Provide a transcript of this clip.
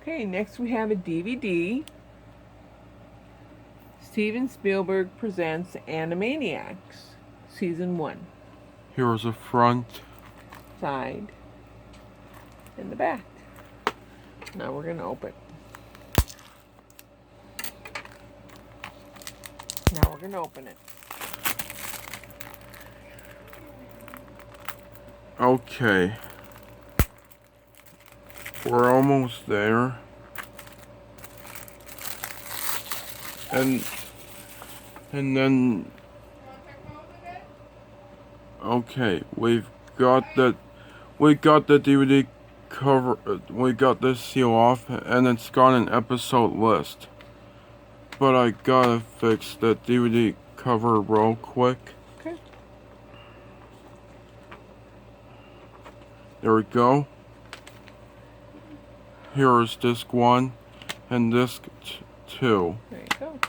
Okay, next we have a DVD. Steven Spielberg presents Animaniacs, Season 1. Here's the front. Side and the back. Now we're going to open. Now we're going to open it. Okay. We're almost there. And then okay, we got the DVD cover, we got this seal off, and it's got an episode list. But I gotta fix the DVD cover real quick. Okay. There we go. Here is disc 1 and disc 2. There you go.